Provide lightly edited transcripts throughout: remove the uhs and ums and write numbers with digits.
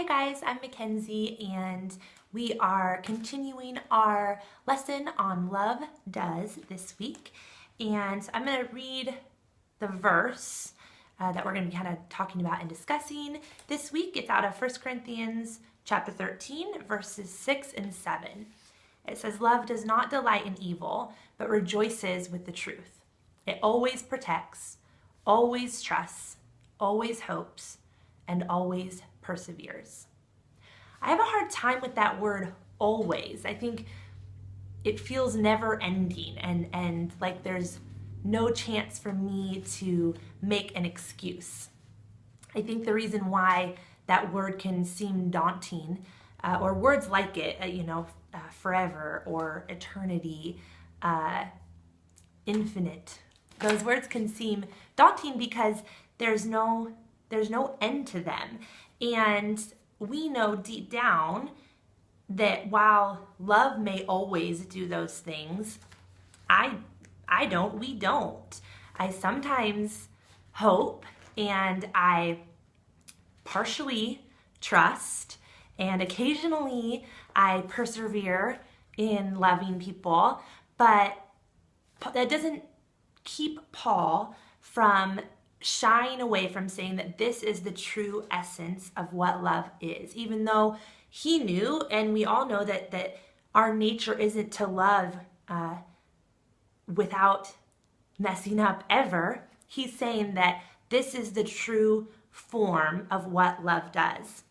Hi guys, I'm Mackenzie and we are continuing our lesson on love does this week. And I'm going to read the verse that we're going to be kind of talking about and discussing this week. It's out of 1 Corinthians chapter 13, verses 6 and 7. It says, "Love does not delight in evil, but rejoices with the truth. It always protects, always trusts, always hopes, and always perseveres." I have a hard time with that word always. I think it feels never ending and like there's no chance for me to make an excuse. I think the reason why that word can seem daunting, or words like it, forever or eternity, infinite, those words can seem daunting because there's no end to them. And we know deep down that while love may always do those things, we don't. I sometimes hope and I partially trust, and occasionally I persevere in loving people, but that doesn't keep Paul from shying away from saying that this is the true essence of what love is, even though he knew, and we all know that our nature isn't to love without messing up ever. He's saying that this is the true form of what love does,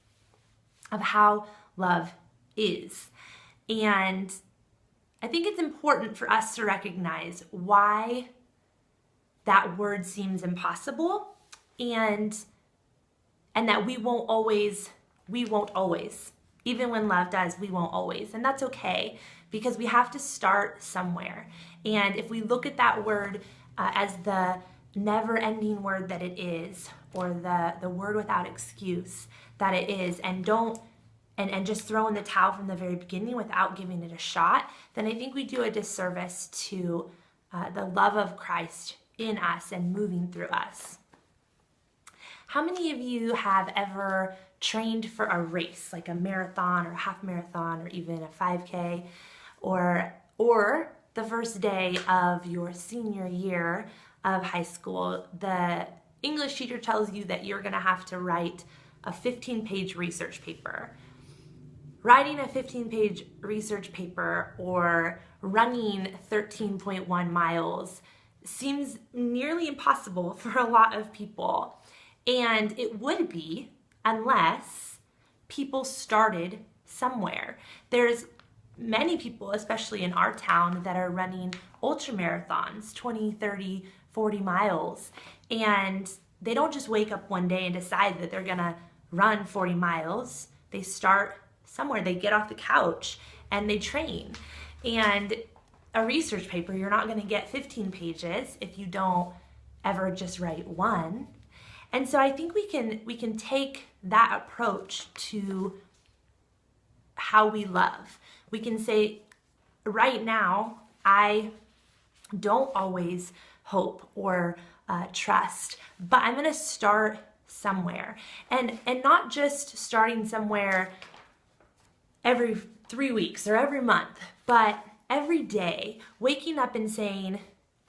of how love is. And I think it's important for us to recognize why that word seems impossible, and that we won't always, even when love does, we won't always. And that's okay, because we have to start somewhere. And if we look at that word as the never-ending word that it is, or the word without excuse that it is, and just throw in the towel from the very beginning without giving it a shot, then I think we do a disservice to the love of Christ in us and moving through us. How many of you have ever trained for a race, like a marathon or a half marathon or even a 5K, or the first day of your senior year of high school, the English teacher tells you that you're going to have to write a 15-page research paper. Writing a 15-page research paper or running 13.1 miles seems nearly impossible for a lot of people. And it would be unless people started somewhere. There's many people, especially in our town, that are running ultra marathons, 20, 30, 40 miles. And they don't just wake up one day and decide that they're gonna run 40 miles. They start somewhere. They get off the couch and they train. And a research paper, you're not going to get 15 pages if you don't ever just write one. And so I think we can take that approach to how we love. We can say, right now, I don't always hope or trust, but I'm going to start somewhere. And not just starting somewhere every 3 weeks or every month, but every day, waking up and saying,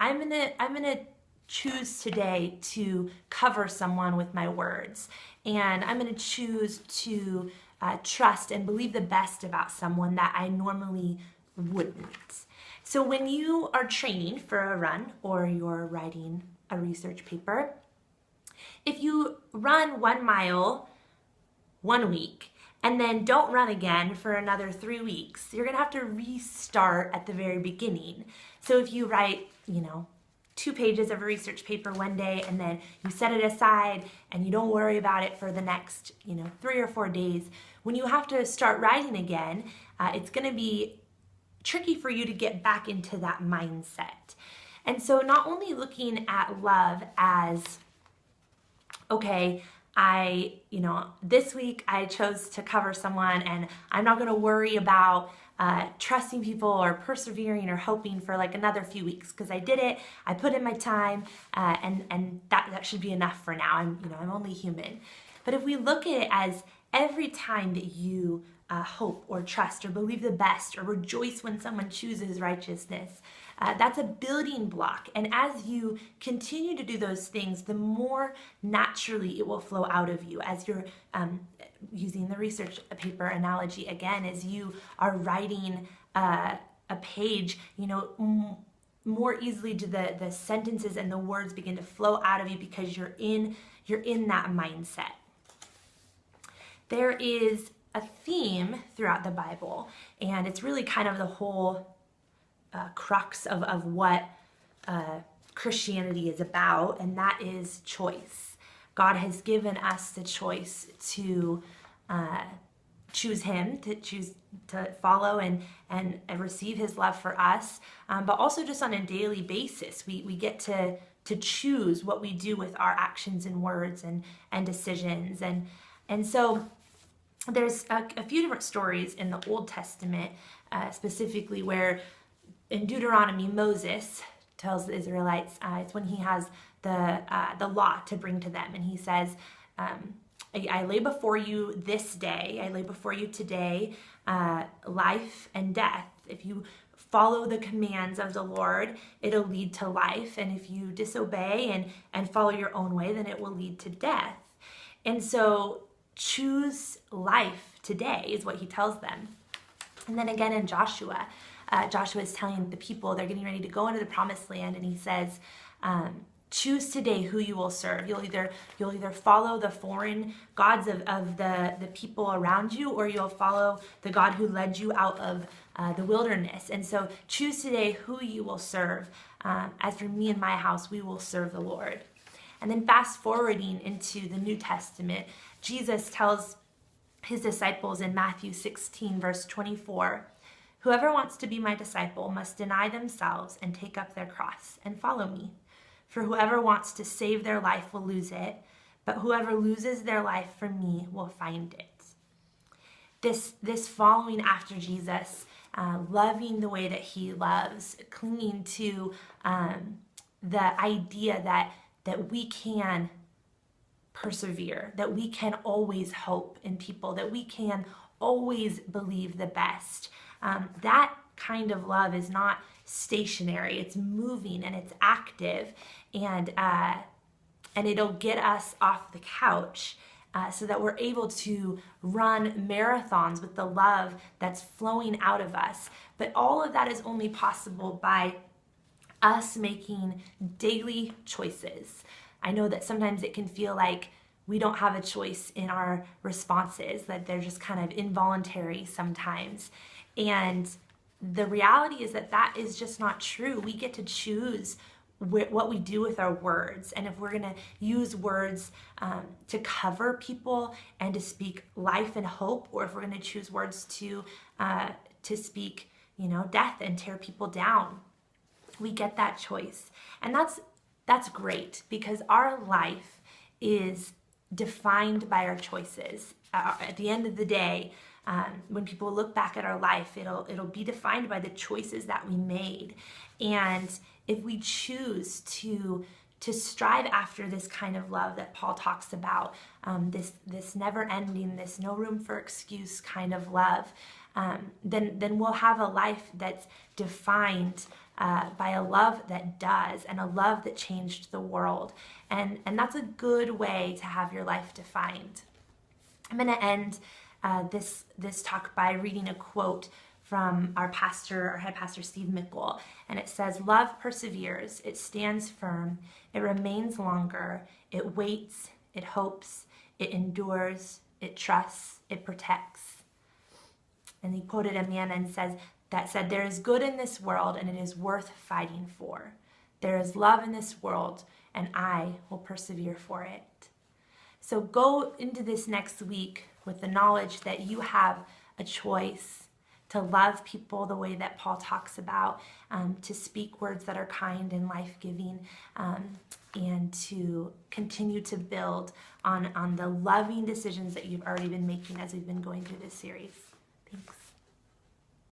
I'm gonna choose today to cover someone with my words, and I'm gonna choose to trust and believe the best about someone that I normally wouldn't. So when you are training for a run or you're writing a research paper, if you run 1 mile 1 week and then don't run again for another 3 weeks, you're gonna have to restart at the very beginning. So if you write, 2 pages of a research paper one day and then you set it aside and you don't worry about it for the next, 3 or 4 days, when you have to start writing again, it's gonna be tricky for you to get back into that mindset. And so not only looking at love as, okay, this week I chose to cover someone and I'm not going to worry about trusting people or persevering or hoping for like another few weeks because I did it, I put in my time, and that should be enough for now. I'm only human. But if we look at it as every time that you hope or trust or believe the best or rejoice when someone chooses righteousness, that's a building block. And as you continue to do those things, the more naturally it will flow out of you. As you're using the research paper analogy again, as you are writing a page, more easily do the sentences and the words begin to flow out of you because you're in that mindset. There is a theme throughout the Bible, and it's really kind of the whole crux of what Christianity is about, and that is choice. God has given us the choice to choose Him, to choose to follow and receive His love for us, but also just on a daily basis. We get to choose what we do with our actions and words and decisions. And so there's a few different stories in the Old Testament, specifically where in Deuteronomy, Moses tells the Israelites, it's when he has the law to bring to them, and he says, I lay before you this day, I lay before you today, life and death. If you follow the commands of the Lord, it'll lead to life, and if you disobey and follow your own way, then it will lead to death. And so choose life today is what he tells them. And then again in Joshua, Joshua is telling the people they're getting ready to go into the promised land, and he says, choose today who you will serve. You'll either follow the foreign gods of the people around you, or you'll follow the God who led you out of the wilderness. And so choose today who you will serve. As for me and my house, we will serve the Lord. And then fast forwarding into the New Testament, Jesus tells his disciples in Matthew 16, verse 24, whoever wants to be my disciple must deny themselves and take up their cross and follow me. For whoever wants to save their life will lose it, but whoever loses their life for me will find it. This following after Jesus, loving the way that he loves, clinging to the idea that we can persevere, that we can always hope in people, that we can always believe the best. That kind of love is not stationary, it's moving and it's active, and it'll get us off the couch so that we're able to run marathons with the love that's flowing out of us. But all of that is only possible by us making daily choices. I know that sometimes it can feel like we don't have a choice in our responses, that they're just kind of involuntary sometimes. And the reality is that is just not true. We get to choose what we do with our words. And if we're going to use words to cover people and to speak life and hope, or if we're going to choose words to speak, death and tear people down, we get that choice. And that's great, because our life is defined by our choices. At the end of the day, when people look back at our life, it'll be defined by the choices that we made. And if we choose to strive after this kind of love that Paul talks about, this never-ending, this no room for excuse kind of love, then we'll have a life that's defined by a love that does, and a love that changed the world. And that's a good way to have your life defined. I'm going to end this talk by reading a quote from our head pastor, Steve Mickel. And it says, "Love perseveres, it stands firm, it remains longer, it waits, it hopes, it endures, it trusts, it protects." And he quoted a man and said, "There is good in this world, and it is worth fighting for. There is love in this world, and I will persevere for it." So go into this next week with the knowledge that you have a choice to love people the way that Paul talks about, to speak words that are kind and life-giving, and to continue to build on the loving decisions that you've already been making as we've been going through this series. Thanks.